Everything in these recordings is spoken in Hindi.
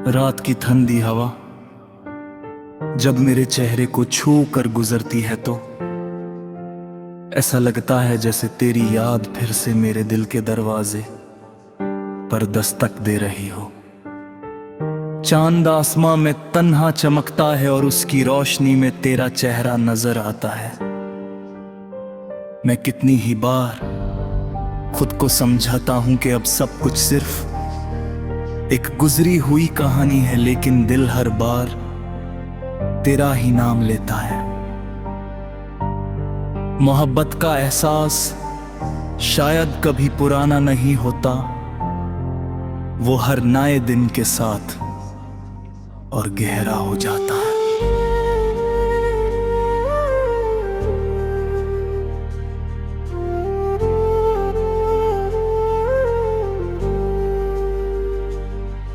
रात की ठंडी हवा जब मेरे चेहरे को छू कर गुजरती है तो ऐसा लगता है जैसे तेरी याद फिर से मेरे दिल के दरवाजे पर दस्तक दे रही हो। चांद आसमां में तन्हा चमकता है और उसकी रोशनी में तेरा चेहरा नजर आता है। मैं कितनी ही बार खुद को समझाता हूं कि अब सब कुछ सिर्फ एक गुजरी हुई कहानी है, लेकिन दिल हर बार तेरा ही नाम लेता है। मोहब्बत का एहसास शायद कभी पुराना नहीं होता, वो हर नए दिन के साथ और गहरा हो जाता है।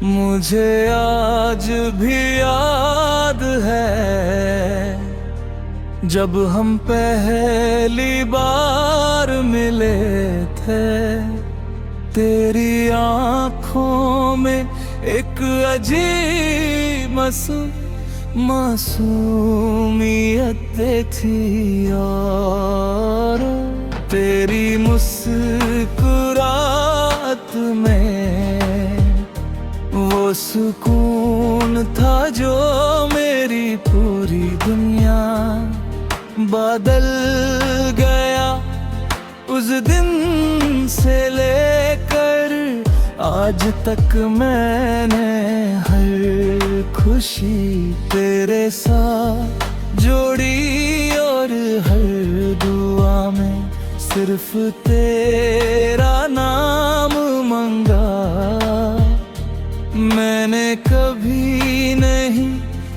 मुझे आज भी याद है जब हम पहली बार मिले थे। तेरी आंखों में एक अजीब मासूमियत थी और तेरी मुस्कुराहट में वो सुकून था जो मेरी पूरी दुनिया बदल गया। उस दिन से लेकर आज तक मैंने हर खुशी तेरे साथ जोड़ी और हर दुआ में सिर्फ तेरा नाम मांगा। मैंने कभी नहीं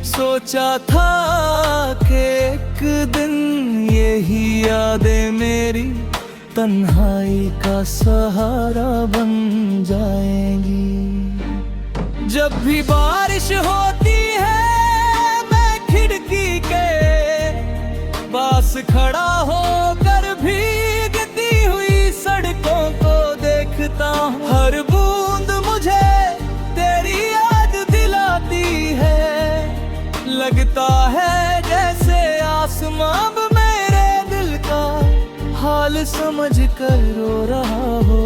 सोचा था कि एक दिन यही यादें मेरी तन्हाई का सहारा बन जाएंगी। जब भी बारिश होती है मैं खिड़की के पास खड़ा होकर भीगती हुई सड़कों को देखता हूँ। हर बूंद मुझे तेरी याद दिलाती है, लगता है जैसे आसमां मेरे दिल का हाल समझ कर रो रहा हो।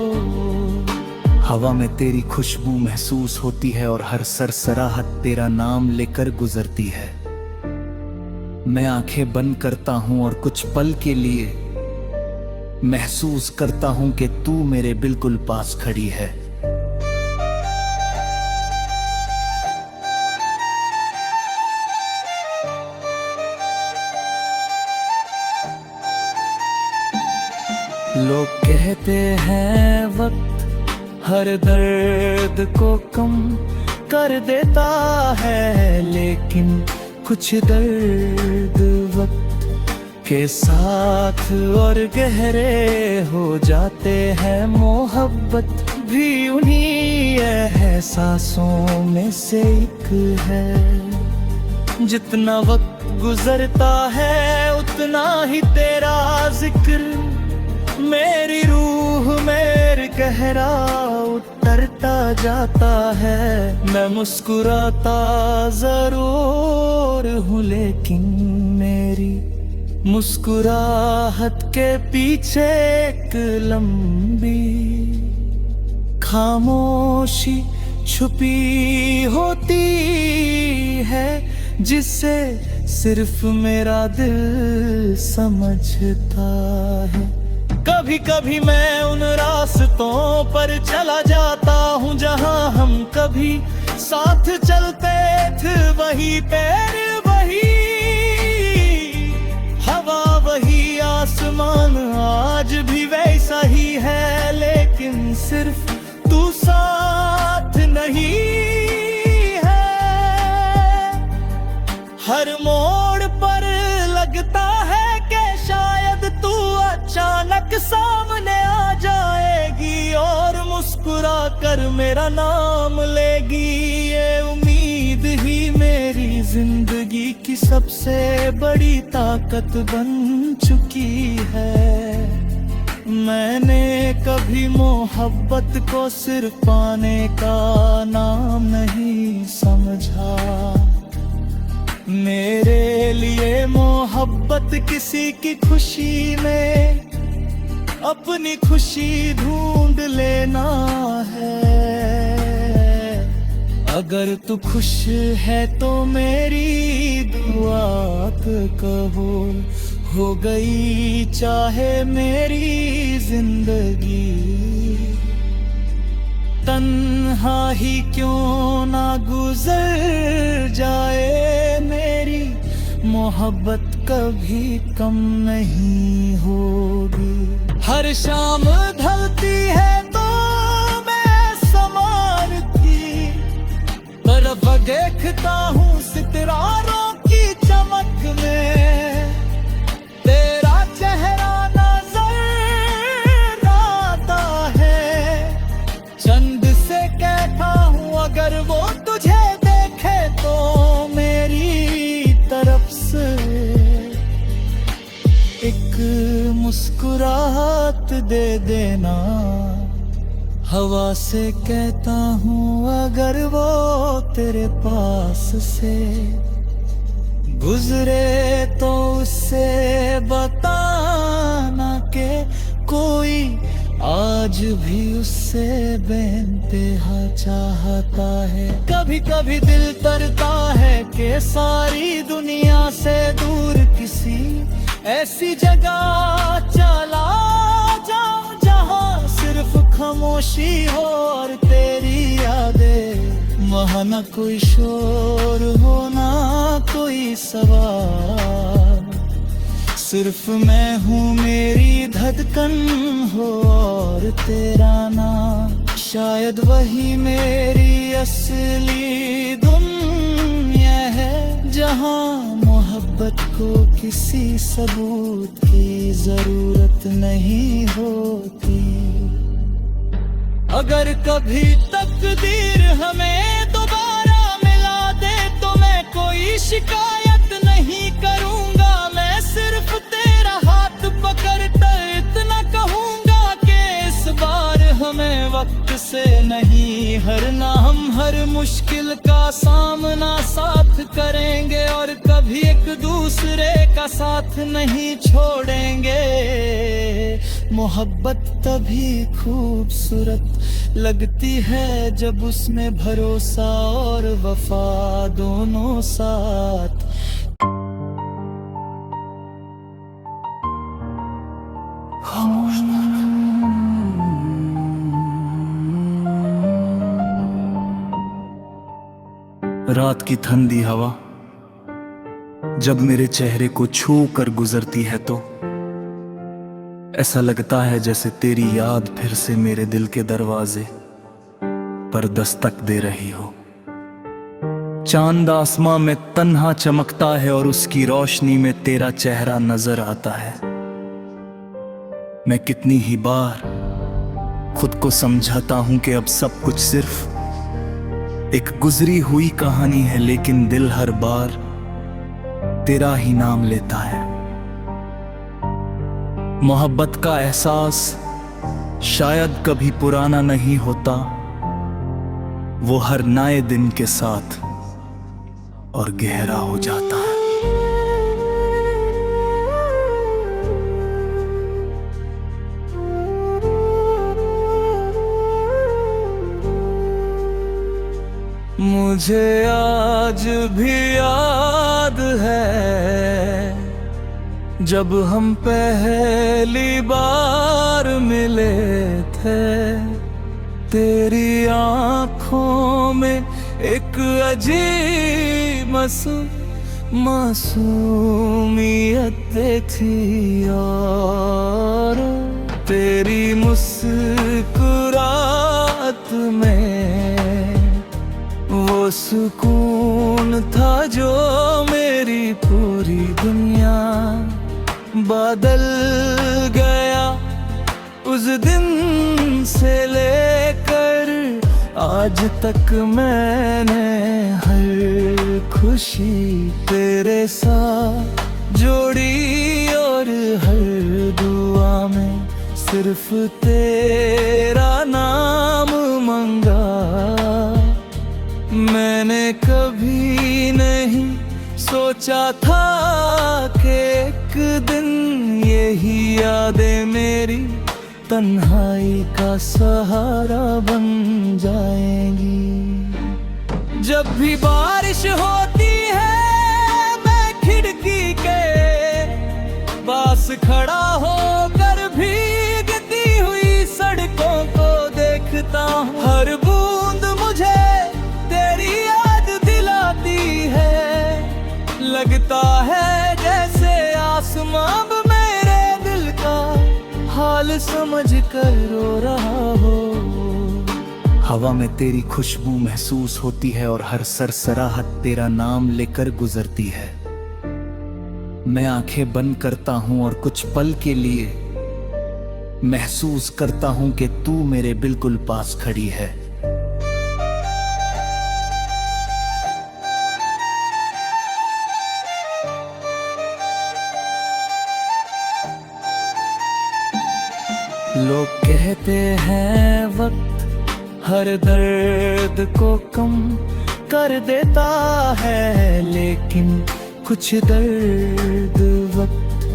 हवा में तेरी खुशबू महसूस होती है और हर सरसराहट तेरा नाम लेकर गुजरती है। मैं आंखें बंद करता हूं और कुछ पल के लिए महसूस करता हूं कि तू मेरे बिल्कुल पास खड़ी है। लोग कहते हैं वक्त हर दर्द को कम कर देता है, लेकिन कुछ दर्द वक्त के साथ और गहरे हो जाते हैं। मोहब्बत भी उन्हीं एहसासों में से एक है। जितना वक्त गुजरता है उतना ही तेरा जिक्र मेरी रूह में गहरा उतरता जाता है। मैं मुस्कुराता जरूर हूँ, लेकिन मेरी मुस्कुराहट के पीछे एक लंबी खामोशी छुपी होती है, जिसे सिर्फ मेरा दिल समझता है। कभी कभी मैं उन रास्तों पर चला जाता हूँ जहाँ हम कभी साथ चलते थे। वही पैर वही हवा वही आसमान आज भी वैसा ही है, लेकिन सिर्फ तू साथ नहीं है। हर मोड़ पर लगता है कि शायद तू अचानक सामने आ जाएगी और मुस्कुरा कर मेरा नाम लेगी। ये उम्मीद उम्मीद ही मेरी जिंदगी की सबसे बड़ी ताकत बन चुकी है। मैंने कभी मोहब्बत को सिर्फ पाने का नाम नहीं समझा। मेरे लिए मोहब्बत किसी की खुशी में अपनी खुशी ढूंढ लेना है। अगर तू खुश है तो मेरी दुआ कबूल हो गई, चाहे मेरी जिंदगी तन्हा ही क्यों ना गुजर जाए। मेरी मोहब्बत कभी कम नहीं होगी। हर शाम ढलती है तो मैं समार की तरफ देखता हूँ सितारों की चमक में। तेरा चेहरा नजर आता है, चंद से कहता हूँ अगर वो तुझे देखे तो मेरी तरफ से एक मुस्कुराहट दे देना। हवा से कहता हूँ अगर वो तेरे पास से गुजरे तो उससे बताना के कोई आज भी उससे बेइंतहा चाहता है। कभी कभी दिल करता है कि सारी दुनिया से दूर किसी ऐसी जगह चला जाऊं जहां सिर्फ खामोशी हो और तेरी यादें। वहाँ न कोई शोर हो ना कोई सवाल, सिर्फ मैं हूँ मेरी धड़कन हो और तेरा नाम। शायद वही मेरी असली दुनिया है जहाँ मोहब्बत को किसी सबूत की जरूरत नहीं होती। अगर कभी तकदीर हमें दोबारा मिला दे तो मैं कोई शिकायत नहीं करूँगा। मैं सिर्फ तेरा हाथ पकड़कर इतना कहूँगा कि इस बार हमें वक्त से नहीं हारना। हम हर मुश्किल का सामना साथ करेंगे और कभी एक दूसरे का साथ नहीं छोड़ेंगे। मोहब्बत तभी खूबसूरत लगती है जब उसमें भरोसा और वफा दोनों साथ। रात की ठंडी हवा जब मेरे चेहरे को छू कर गुजरती है तो ऐसा लगता है जैसे तेरी याद फिर से मेरे दिल के दरवाजे पर दस्तक दे रही हो। चांद आसमां में तन्हा चमकता है और उसकी रोशनी में तेरा चेहरा नजर आता है। मैं कितनी ही बार खुद को समझाता हूं कि अब सब कुछ सिर्फ एक गुजरी हुई कहानी है, लेकिन दिल हर बार तेरा ही नाम लेता है। मोहब्बत का एहसास शायद कभी पुराना नहीं होता, वो हर नए दिन के साथ और गहरा हो जाता है। मुझे आज भी याद है जब हम पहली बार मिले थे। तेरी आंखों में एक अजीब मासूमियत थी और तेरी मुस्कुराहट में वो सुकून था जो मेरी पूरी दुनिया बदल गया। उस दिन से लेकर आज तक मैंने हर खुशी तेरे साथ जोड़ी और हर दुआ में सिर्फ तेरा नाम मांगा। मैंने कभी नहीं सोचा था कि एक दिन यही यादें मेरी तन्हाई का सहारा बन जाएंगी। जब भी बारिश होती है मैं खिड़की के पास खड़ा होकर भीगती हुई सड़कों को देखता हूँ। हर बूंद मुझे तेरी याद दिलाती है, लगता है जैसे आसमां मेरे दिल का हाल समझ कर रो रहा हो। हवा में तेरी खुशबू महसूस होती है और हर सरसराहट तेरा नाम लेकर गुजरती है। मैं आंखें बंद करता हूं और कुछ पल के लिए महसूस करता हूं कि तू मेरे बिल्कुल पास खड़ी है। लोग कहते हैं वक्त हर दर्द को कम कर देता है, लेकिन कुछ दर्द वक्त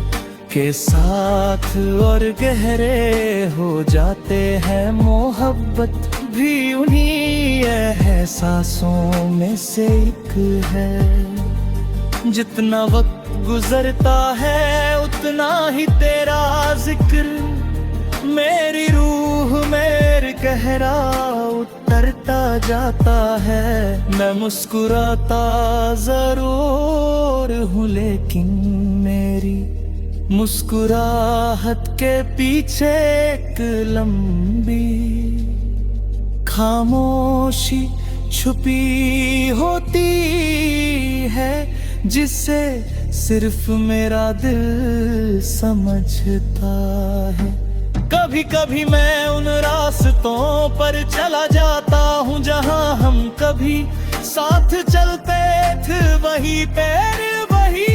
के साथ और गहरे हो जाते हैं। मोहब्बत भी उन्हीं एहसासों में से एक है। जितना वक्त गुजरता है उतना ही तेरा जिक्र मेरी रूह में गहरा उतरता जाता है। मैं मुस्कुराता जरूर हूँ लेकिन मेरी मुस्कुराहट के पीछे एक लंबी खामोशी छुपी होती है, जिसे सिर्फ मेरा दिल समझता है। कभी कभी मैं उन रास्तों पर चला जाता हूँ जहाँ हम कभी साथ चलते थे। वही पैर वही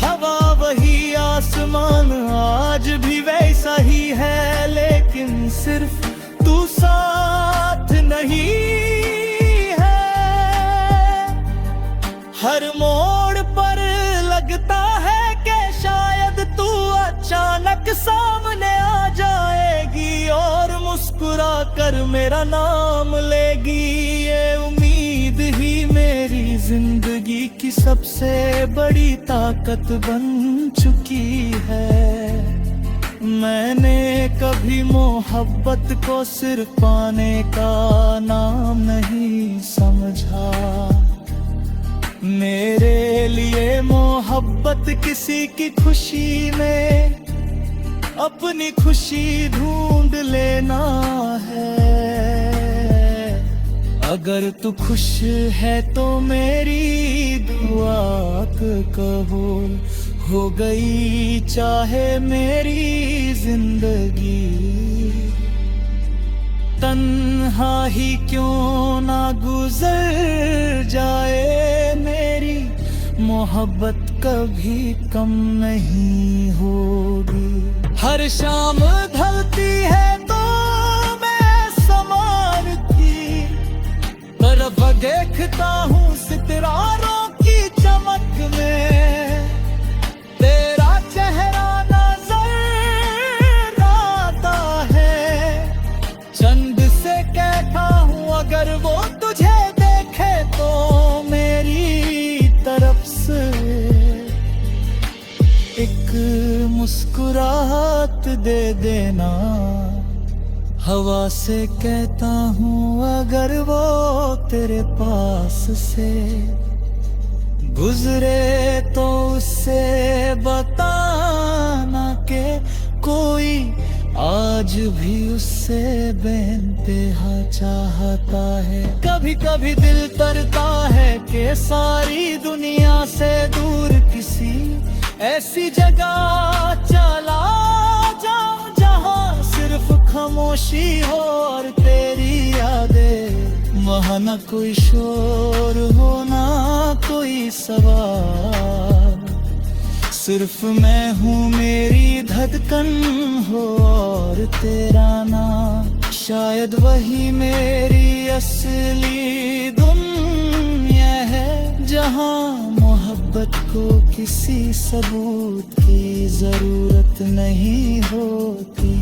हवा वही आसमान आज भी वैसा ही है, लेकिन सिर्फ तू साथ नहीं है। हर मोड़ पर लगता है कि शायद तू अचानक सामने आ जाएगी और मुस्कुरा कर मेरा नाम लेगी। ये उम्मीद ही मेरी जिंदगी की सबसे बड़ी ताकत बन चुकी है। मैंने कभी मोहब्बत को सिर्फ पाने का नाम नहीं समझा। मेरे लिए मोहब्बत किसी की खुशी में अपनी खुशी ढूंढ लेना है। अगर तू खुश है तो मेरी दुआ कबूल हो गई, चाहे मेरी जिंदगी तन्हा ही क्यों ना गुजर जाए। मेरी मोहब्बत कभी कम नहीं होगी। हर शाम ढलती है तो मैं समान की तरफ देखता हूँ सितारों की चमक में। तेरा चेहरा नजर आता है, चंद से कहता हूँ अगर वो तुझे देखे तो मेरी तरफ से एक मुस्कुराहट दे देना। हवा से कहता हूँ अगर वो तेरे पास से गुजरे तो उससे बताना के कोई आज भी उससे बेइंतहा चाहता है। कभी कभी दिल करता है कि सारी दुनिया से दूर किसी ऐसी जगह चला जाऊं जहां सिर्फ खामोशी हो और तेरी कोई शोर हो ना कोई सवाल, सिर्फ मैं हूँ मेरी धड़कन हो और तेरा नाम। शायद वही मेरी असली दुनिया है, जहाँ मोहब्बत को किसी सबूत की जरूरत नहीं होती।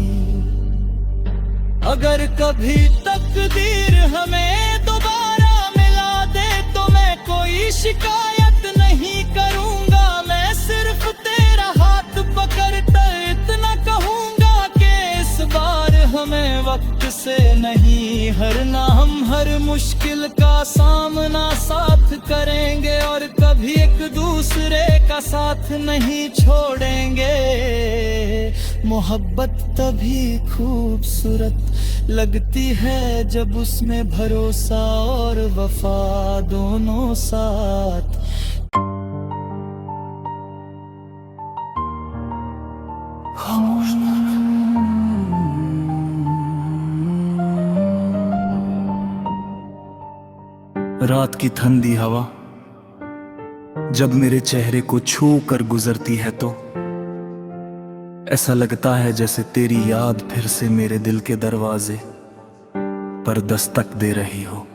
अगर कभी तकदीर हमें दोबारा मिला दे तो मैं कोई शिकायत नहीं करूंगा। मैं सिर्फ तेरा हाथ पकड़कर इतना कहूंगा कि इस बार हमें वक्त से नहीं हारना। हम हर मुश्किल का सामना साथ करेंगे और कभी एक दूसरे का साथ नहीं छोड़ेंगे। मोहब्बत तभी खूबसूरत लगती है जब उसमें भरोसा और वफा दोनों साथ। रात की ठंडी हवा जब मेरे चेहरे को छू कर गुजरती है तो ऐसा लगता है जैसे तेरी याद फिर से मेरे दिल के दरवाजे पर दस्तक दे रही हो।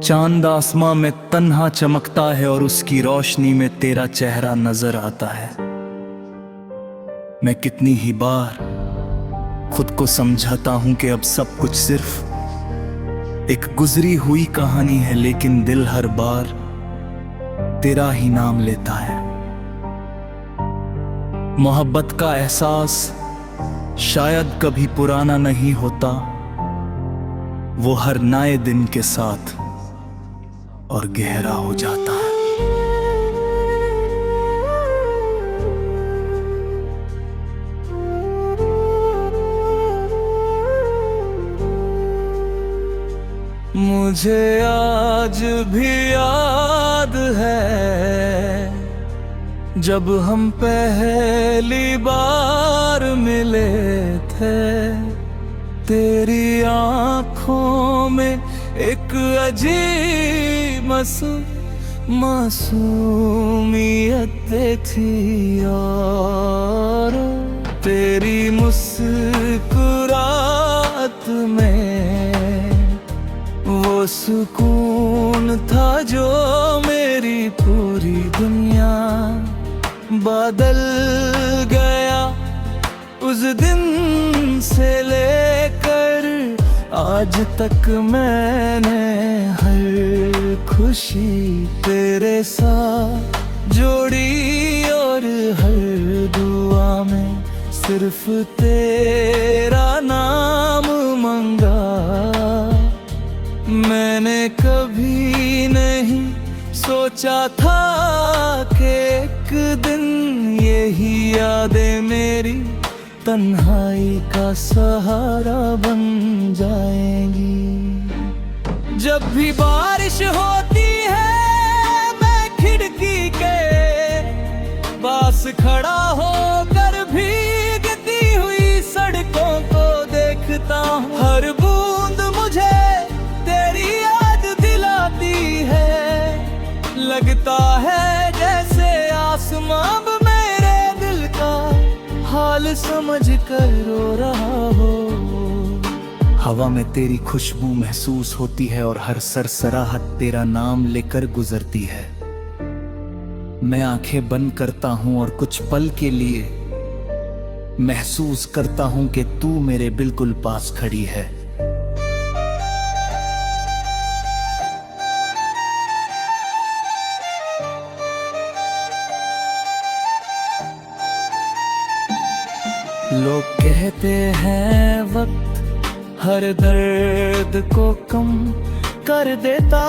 चांद आसमां में तन्हा चमकता है और उसकी रोशनी में तेरा चेहरा नजर आता है। मैं कितनी ही बार खुद को समझाता हूं कि अब सब कुछ सिर्फ एक गुजरी हुई कहानी है, लेकिन दिल हर बार तेरा ही नाम लेता है। मोहब्बत का एहसास शायद कभी पुराना नहीं होता, वो हर नए दिन के साथ और गहरा हो जाता है। मुझे आज भी याद है जब हम पहली बार मिले थे। तेरी आंखों में एक अजीब मासूमियत थी और तेरी मुस्कुराहट में वो सुकून था जो मेरी पूरी दुनिया बदल गया। उस दिन से लेकर आज तक मैंने हर खुशी तेरे साथ जोड़ी और हर दुआ में सिर्फ तेरा नाम मांगा। मैंने कभी नहीं सोचा था कि एक दिन यही यादें मेरी तन्हाई का सहारा बन जाएंगी। जब भी बारिश होती है मैं खिड़की के पास खड़ा होकर भीगती हुई सड़कों को देखता हूँ। हर बूंद मुझे तेरी याद दिलाती है, लगता है जैसे आसमां मेरे दिल का हाल समझ कर रो रहा हो। हवा में तेरी खुशबू महसूस होती है और हर सरसराहट तेरा नाम लेकर गुजरती है। मैं आंखें बंद करता हूं और कुछ पल के लिए महसूस करता हूं कि तू मेरे बिल्कुल पास खड़ी है। लोग कहते हैं वक्त हर दर्द को कम कर देता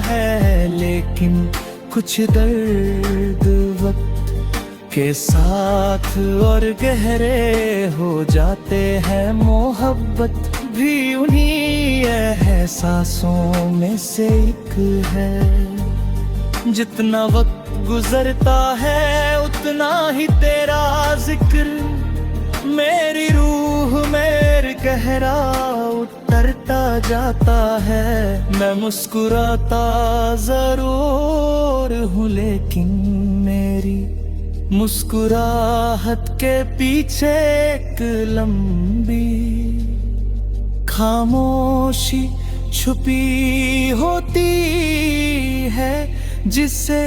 है, लेकिन कुछ दर्द वक्त के साथ और गहरे हो जाते हैं। मोहब्बत भी उन्हीं एहसासों में से एक है। जितना वक्त गुजरता है उतना ही तेरा जिक्र मेरी रूह में और गहरा उतरता जाता है। मैं मुस्कुराता जरूर हूँ, लेकिन मेरी मुस्कुराहट के पीछे एक लंबी खामोशी छुपी होती है, जिसे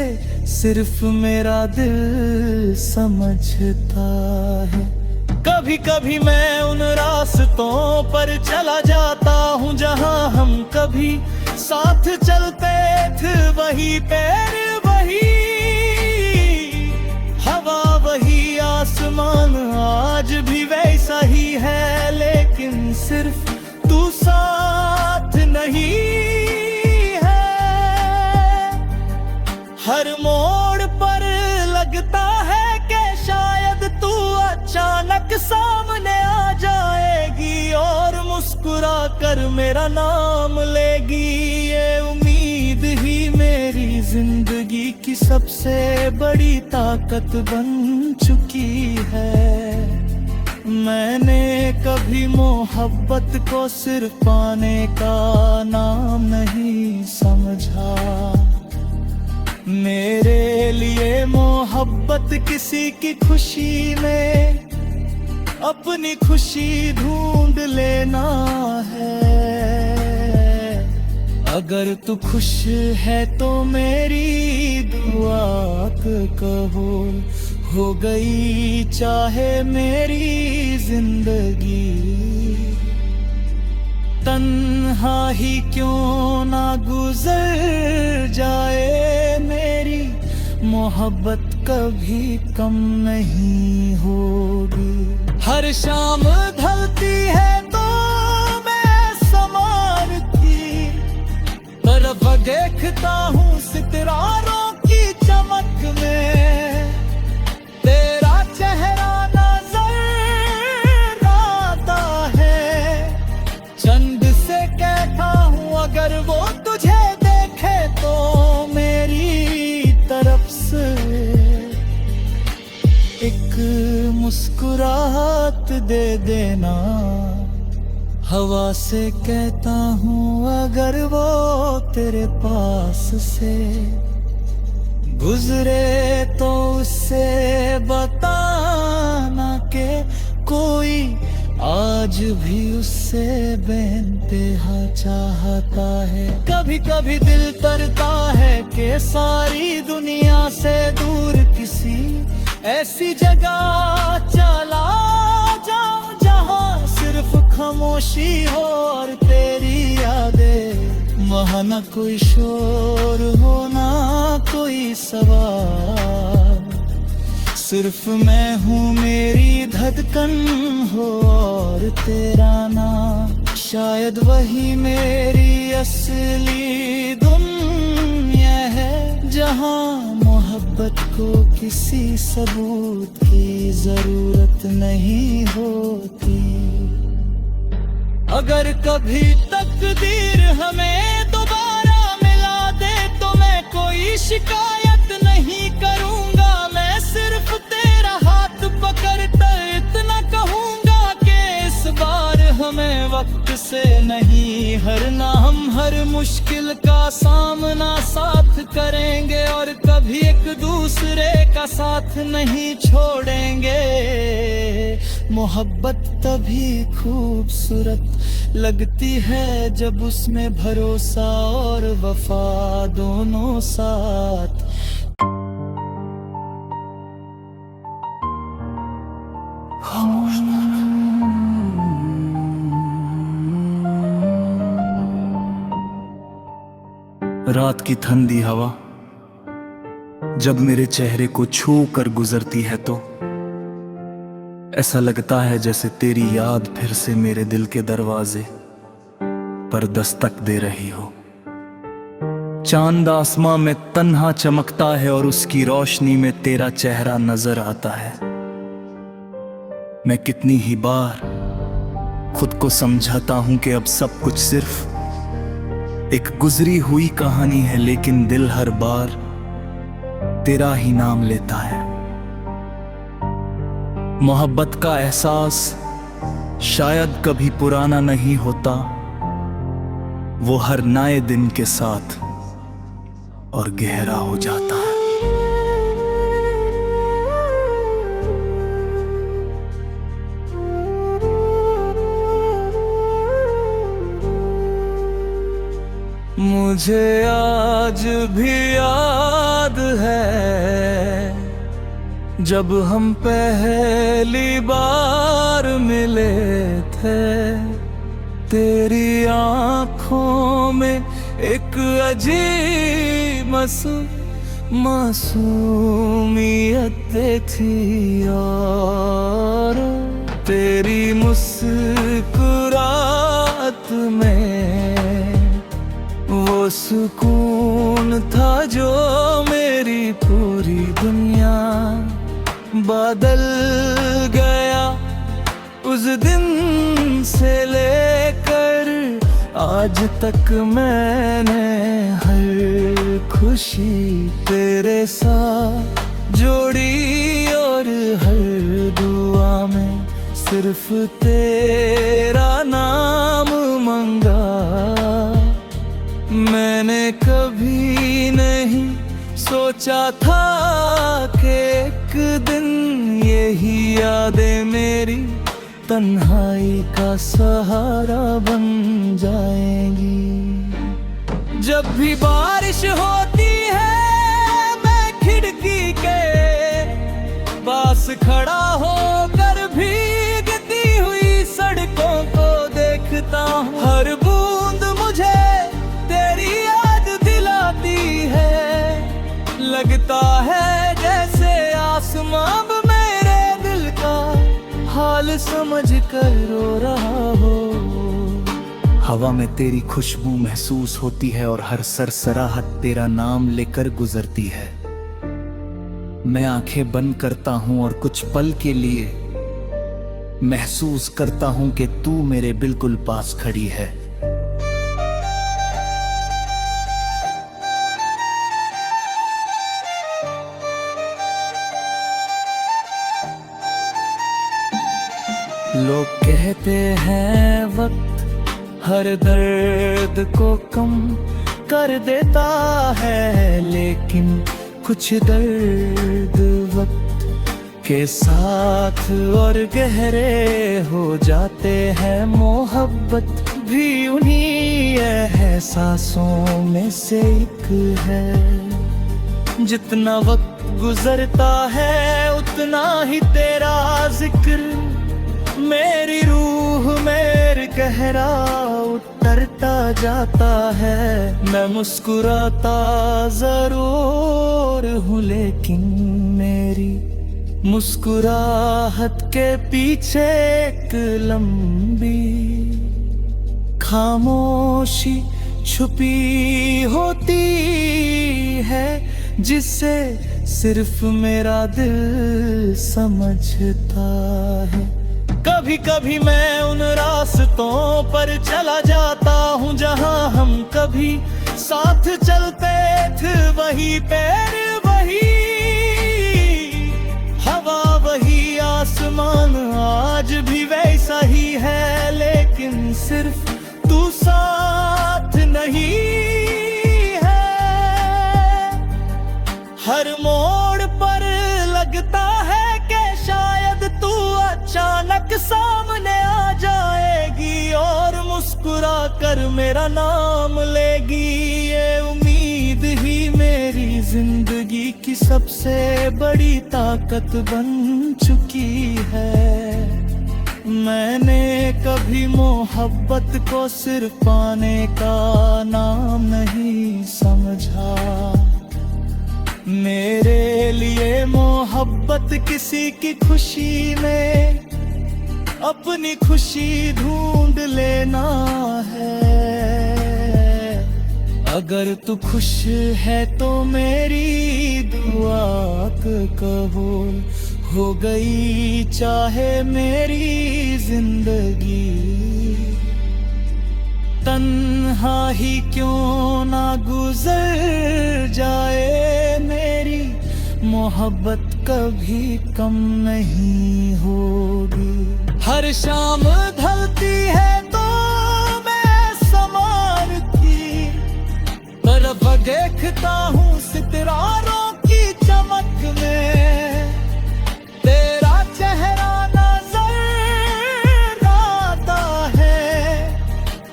सिर्फ मेरा दिल समझता है। कभी कभी मैं उन रास्तों पर चला जाता हूँ जहाँ हम कभी साथ चलते थे। वही पैर वही हवा वही आसमान आज भी वैसा ही है, लेकिन सिर्फ तू साथ नहीं है। हर मोड़ पर लगता है कि शायद तू अचानक सामने आ जाएगी और मुस्कुरा कर मेरा नाम लेगी। ये उम्मीद ही मेरी जिंदगी की सबसे बड़ी ताकत बन चुकी है। मैंने कभी मोहब्बत को सिर्फ पाने का नाम नहीं समझा। मेरे लिए मोहब्बत किसी की खुशी में अपनी खुशी ढूंढ लेना है। अगर तू खुश है तो मेरी दुआ कबूल हो गई, चाहे मेरी जिंदगी तन्हा ही क्यों ना गुजर जाए। मेरी मोहब्बत कभी कम नहीं होगी। हर शाम ढलती है तो मैं समान की तरफ देखता हूँ सितारों की चमक में। तेरा चेहरा नजर आता है, चंद से कहता हूँ अगर वो तुझे देखे तो मेरी तरफ से एक मुस्कुराहट दे देना। हवा से कहता हूँ अगर वो तेरे पास से गुजरे तो उससे बताना के कोई आज भी उससे बेइंतहा चाहता है। कभी कभी दिल करता है कि सारी दुनिया से दूर किसी ऐसी जगह चला जाऊं जहां सिर्फ खामोशी हो और तेरी यादें। वहाँ न कोई शोर हो ना कोई सवाल, सिर्फ मैं हूँ मेरी धड़कन हो और तेरा नाम। शायद वही मेरी असली दुनिया है, जहाँ मोहब्बत को किसी सबूत की जरूरत नहीं होती। अगर कभी तकदीर हमें दोबारा मिला दे तो मैं कोई शिकायत नहीं करूँगा। मैं सिर्फ तेरा हाथ पकड़कर इतना कहूँगा कि इस बार हमें वक्त से नहीं हारना। हम हर मुश्किल का सामना साथ करेंगे और कभी एक दूसरे का साथ नहीं छोड़ेंगे। मोहब्बत तभी खूबसूरत लगती है जब उसमें भरोसा और वफा दोनों साथ। रात की ठंडी हवा जब मेरे चेहरे को छू कर गुजरती है तो ऐसा लगता है जैसे तेरी याद फिर से मेरे दिल के दरवाजे पर दस्तक दे रही हो। चांद आसमां में तन्हा चमकता है और उसकी रोशनी में तेरा चेहरा नजर आता है। मैं कितनी ही बार खुद को समझाता हूं कि अब सब कुछ सिर्फ एक गुजरी हुई कहानी है, लेकिन दिल हर बार तेरा ही नाम लेता है। मोहब्बत का एहसास शायद कभी पुराना नहीं होता वो हर नए दिन के साथ और गहरा हो जाता है। मुझे आज भी याद है जब हम पहली बार मिले थे, तेरी आंखों में एक अजीब मासूमियत थी और तेरी मुस्कुराहट में वो सुकून था जो मेरी पूरी दुनिया बदल गया। उस दिन से लेकर आज तक मैंने हर खुशी तेरे साथ जोड़ी और हर दुआ में सिर्फ तेरा नाम मांगा। मैंने कभी नहीं सोचा था कि एक दिन यही यादें मेरी तन्हाई का सहारा बन जाएंगी। जब भी बारिश होती है मैं खिड़की के पास खड़ा होकर भीगती हुई सड़कों को देखता हूँ। हर बूंद मुझे तेरी याद दिलाती है, लगता है जैसे आसमां मेरे दिल का हाल समझ कर रो रहा हो। हवा में तेरी खुशबू महसूस होती है और हर सरसराहट तेरा नाम लेकर गुजरती है। मैं आंखें बंद करता हूँ और कुछ पल के लिए महसूस करता हूँ कि तू मेरे बिल्कुल पास खड़ी है। लोग कहते हैं वक्त हर दर्द को कम कर देता है, लेकिन कुछ दर्द वक्त के साथ और गहरे हो जाते हैं। मोहब्बत भी उन्हीं एहसासों में से एक है। जितना वक्त गुजरता है उतना ही तेरा जिक्र मेरी रूह में गहरा उतरता जाता है। मैं मुस्कुराता जरूर हूँ लेकिन मेरी मुस्कुराहट के पीछे एक लंबी खामोशी छुपी होती है, जिसे सिर्फ मेरा दिल समझता है। कभी कभी मैं उन रास्तों पर चला जाता हूँ जहाँ हम कभी साथ चलते थे। वही पैर वही हवा वही आसमान आज भी वैसा ही है, लेकिन सिर्फ तू साथ नहीं है। हर मोड़ पर लगता है कि शायद तू अचानक सामने आ जाएगी और मुस्कुरा कर मेरा नाम लेगी। ये उम्मीद ही मेरी जिंदगी की सबसे बड़ी ताकत बन चुकी है। मैंने कभी मोहब्बत को सिर्फ पाने का नाम नहीं समझा। मेरे लिए मोहब्बत किसी की खुशी में अपनी खुशी ढूंढ लेना है। अगर तू खुश है तो मेरी दुआ कबूल हो गई, चाहे मेरी जिंदगी तन्हा ही क्यों ना गुजर जाए। मेरी मोहब्बत कभी कम नहीं होगी। हर शाम ढलती है तो मैं समार की तरफ देखता हूँ सितारों की चमक में, तेरा चेहरा नजर आता है।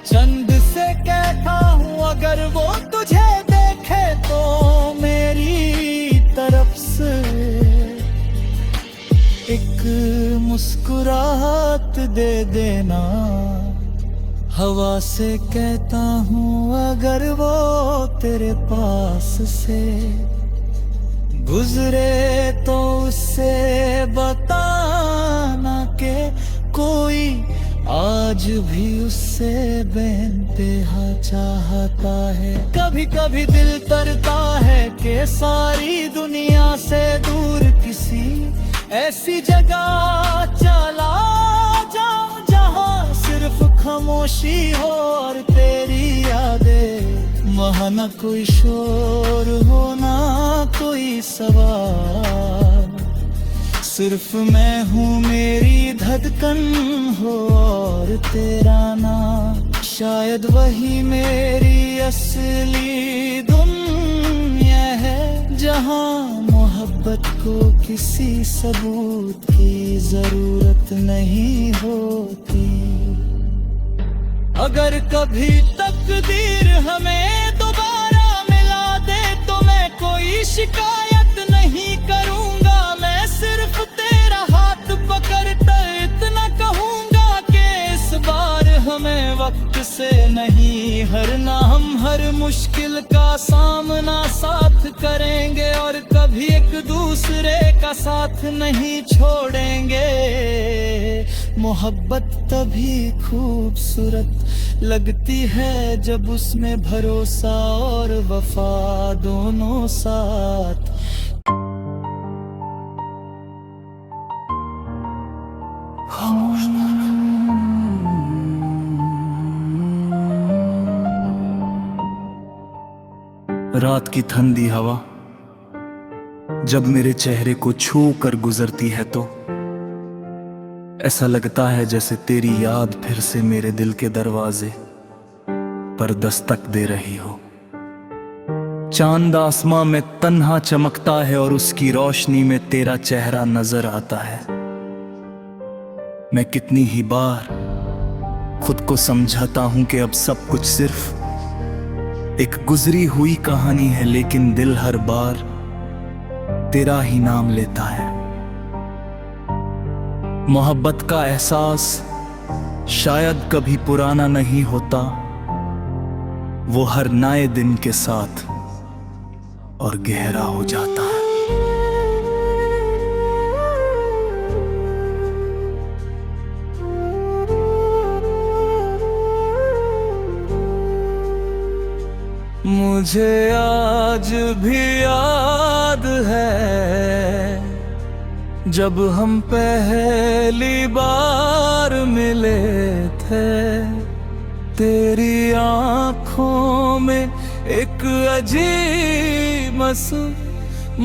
चंद से कहता हूँ अगर वो तुझे देखे तो मेरी तरफ से एक मुस्कुराहट दे देना। हवा से कहता हूँ अगर वो तेरे पास से गुजरे तो उससे बताना के कोई आज भी उससे बेइंतहा चाहता है। कभी कभी दिल करता है कि सारी दुनिया से दूर किसी ऐसी जगह चला जाऊं जहां सिर्फ खामोशी हो और तेरी यादें, वहाँ न कोई शोर हो ना कोई सवाल, सिर्फ मैं हूँ मेरी धड़कन हो और तेरा नाम। शायद वही मेरी असली दुनिया है जहाँ मोहब्बत को किसी सबूत की जरूरत नहीं होती। अगर कभी तकदीर हमें दोबारा मिला दे तो मैं कोई शिकायत नहीं करूंगा। मैं सिर्फ तेरा हाथ पकड़कर इतना कहूंगा कि इस बार हमें वक्त से नहीं हारना। हम हर मुश्किल का सामना साथ करेंगे और कभी एक दूसरे का साथ नहीं छोड़ेंगे। मोहब्बत तभी खूबसूरत लगती है जब उसमें भरोसा और वफा दोनों साथ। रात की ठंडी हवा जब मेरे चेहरे को छू कर गुजरती है तो ऐसा लगता है जैसे तेरी याद फिर से मेरे दिल के दरवाजे पर दस्तक दे रही हो। चांद आसमां में तन्हा चमकता है और उसकी रोशनी में तेरा चेहरा नजर आता है। मैं कितनी ही बार खुद को समझाता हूं कि अब सब कुछ सिर्फ एक गुजरी हुई कहानी है, लेकिन दिल हर बार तेरा ही नाम लेता है। मोहब्बत का एहसास शायद कभी पुराना नहीं होता, वो हर नए दिन के साथ और गहरा हो जाता है। मुझे आज भी याद है जब हम पहली बार मिले थे। तेरी आंखों में एक अजीब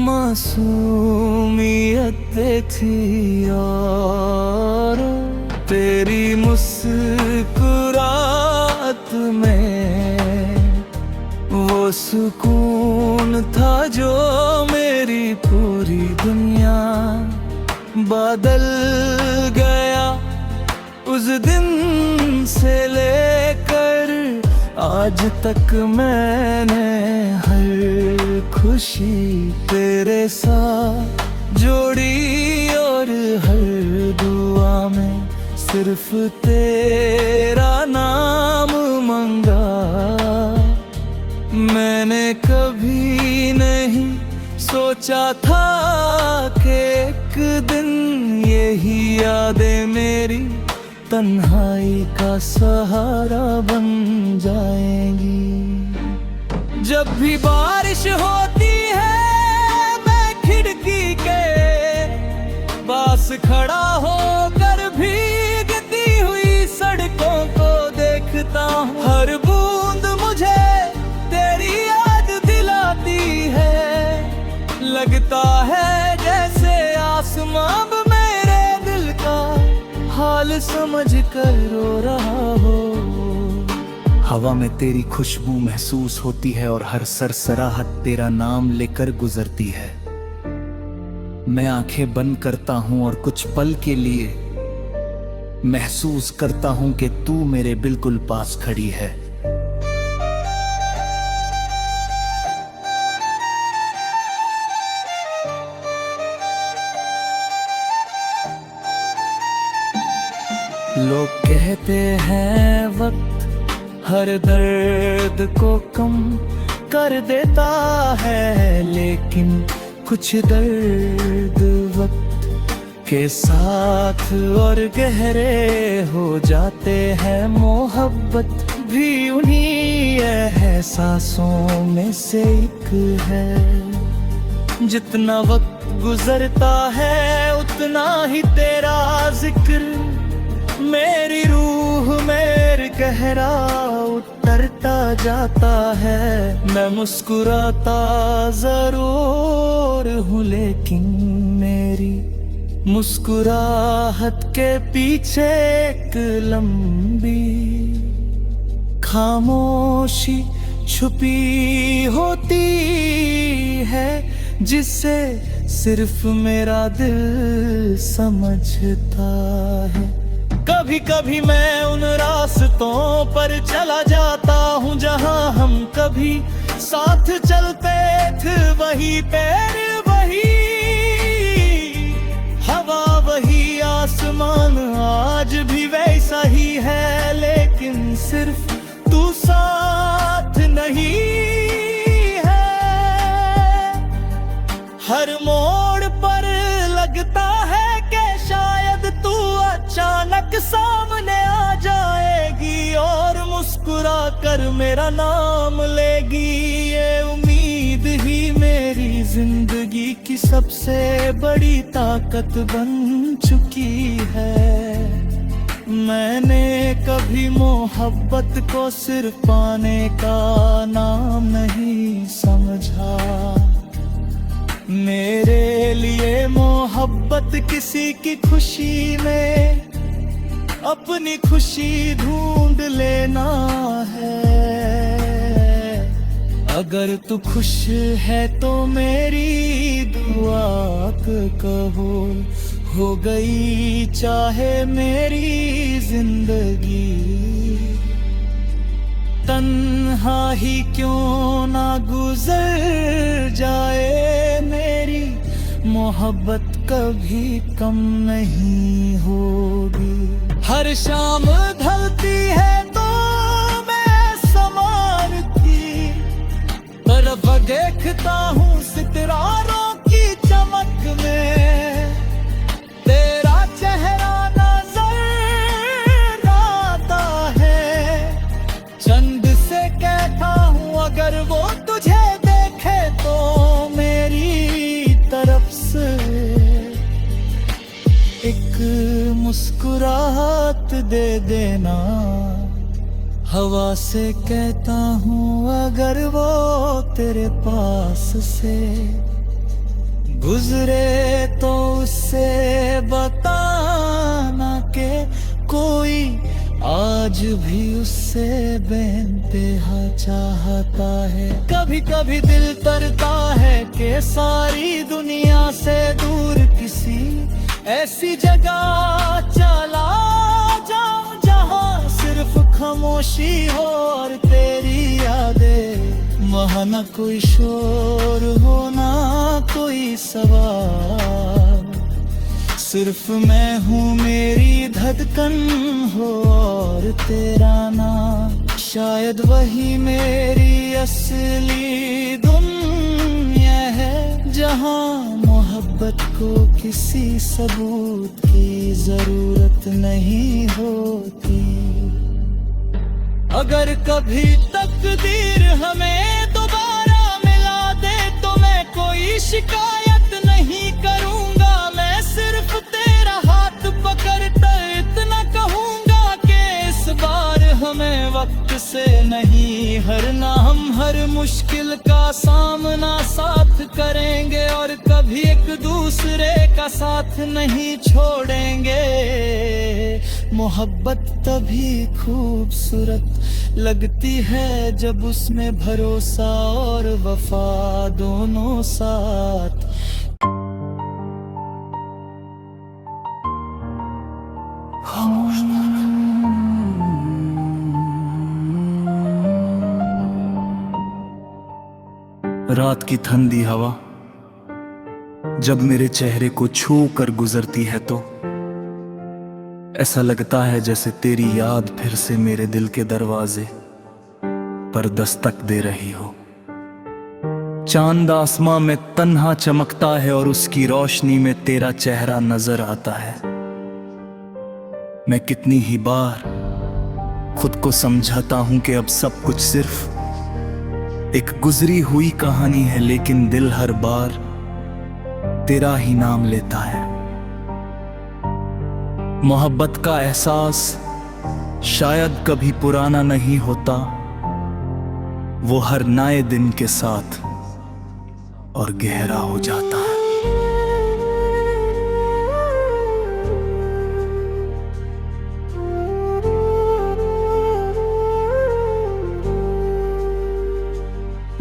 मासूमियत थी और तेरी मुस्कुराहट में वो सुकून था जो मेरी पूरी दुनिया बदल गया। उस दिन से लेकर आज तक मैंने हर खुशी तेरे साथ जोड़ी और हर दुआ में सिर्फ तेरा नाम मंगा। मैंने कभी नहीं सोचा था कि एक दिन यही यादें मेरी तन्हाई का सहारा बन जाएंगी। जब भी बारिश होती है मैं खिड़की के पास खड़ा होकर भीगती हुई सड़कों को देखता हूँ। हर बूंद मुझे तेरी याद दिलाती है, लगता लगता है जैसे आसमां अब मेरे दिल का हाल समझ कर रो रहा हो। हवा में तेरी खुशबू महसूस होती है और हर सरसराहट तेरा नाम लेकर गुजरती है। मैं आंखें बंद करता हूं और कुछ पल के लिए महसूस करता हूं कि तू मेरे बिल्कुल पास खड़ी है। लोग कहते हैं वक्त हर दर्द को कम कर देता है, लेकिन कुछ दर्द वक्त के साथ और गहरे हो जाते हैं। मोहब्बत भी उन्हीं एहसासों में से एक है। जितना वक्त गुजरता है उतना ही तेरा जिक्र मेरी रूह में गहरा उतरता जाता है। मैं मुस्कुराता जरूर हूँ, लेकिन मेरी मुस्कुराहट के पीछे एक लंबी खामोशी छुपी होती है, जिसे सिर्फ मेरा दिल समझता है। कभी कभी मैं उन रास्तों पर चला जाता हूँ जहाँ हम कभी साथ चलते थे। वही पैर वही हवा वही आसमान आज भी वैसा ही है, लेकिन सिर्फ तू साथ नहीं है। हर मोड़ पर लगता है कि शायद तू अचानक सामने आ जाएगी और मुस्कुरा कर मेरा नाम लेगी। ये उम्मीद ही मेरी जिंदगी की सबसे बड़ी ताकत बन चुकी है। मैंने कभी मोहब्बत को सिर्फ पाने का नाम नहीं समझा। मेरे लिए मोहब्बत किसी की खुशी में अपनी खुशी ढूंढ लेना है। अगर तू खुश है तो मेरी दुआ कबूल हो गई, चाहे मेरी जिंदगी तन्हा ही क्यों ना गुजर जाए। मेरी मोहब्बत कभी कम नहीं होगी। हर शाम ढलती है तो मैं समान की तरफ देखता हूँ सितारों की चमक में। तेरा चेहरा नजर आता है, चंद से कहता हूँ अगर वो तुझे देखे तो मेरी तरफ से एक मुस्कुराहट दे देना। हवा से कहता हूँ अगर वो तेरे पास से गुजरे तो उससे बताना के कोई आज भी उससे बेइंतहा चाहता है। कभी कभी दिल करता है कि सारी दुनिया से दूर किसी ऐसी जगह चला जाऊं जहां सिर्फ खामोशी हो और तेरी यादें। वहाँ न कोई शोर हो ना कोई सवाल, सिर्फ मैं हूँ मेरी धड़कन हो और तेरा नाम। शायद वही मेरी असली दुनिया है, जहाँ मोहब्बत को किसी सबूत की जरूरत नहीं होती। अगर कभी तकदीर हमें दोबारा मिला दे तो मैं कोई शिकायत नहीं करूँगा। मैं सिर्फ तेरा हाथ पकड़कर इतना कहूँगा कि इस बार हमें वक्त से नहीं हारना। हम हर मुश्किल का सामना साथ करेंगे और कभी एक दूसरे का साथ नहीं छोड़ेंगे। मोहब्बत तभी खूबसूरत लगती है जब उसमें भरोसा और वफा दोनों साथ। रात की ठंडी हवा जब मेरे चेहरे को छू कर गुजरती है तो ऐसा लगता है जैसे तेरी याद फिर से मेरे दिल के दरवाजे पर दस्तक दे रही हो। चांद आसमां में तन्हा चमकता है और उसकी रोशनी में तेरा चेहरा नजर आता है। मैं कितनी ही बार खुद को समझाता हूं कि अब सब कुछ सिर्फ एक गुजरी हुई कहानी है, लेकिन दिल हर बार तेरा ही नाम लेता है। मोहब्बत का एहसास शायद कभी पुराना नहीं होता, वो हर नए दिन के साथ और गहरा हो जाता है।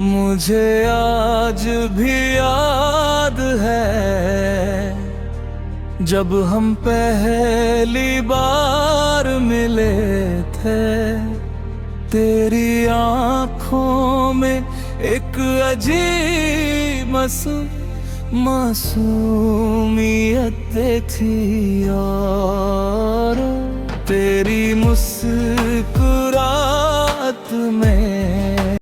मुझे आज भी याद है जब हम पहली बार मिले थे। तेरी आंखों में एक अजीब मासूमियत थी और तेरी मुस्कुराहट में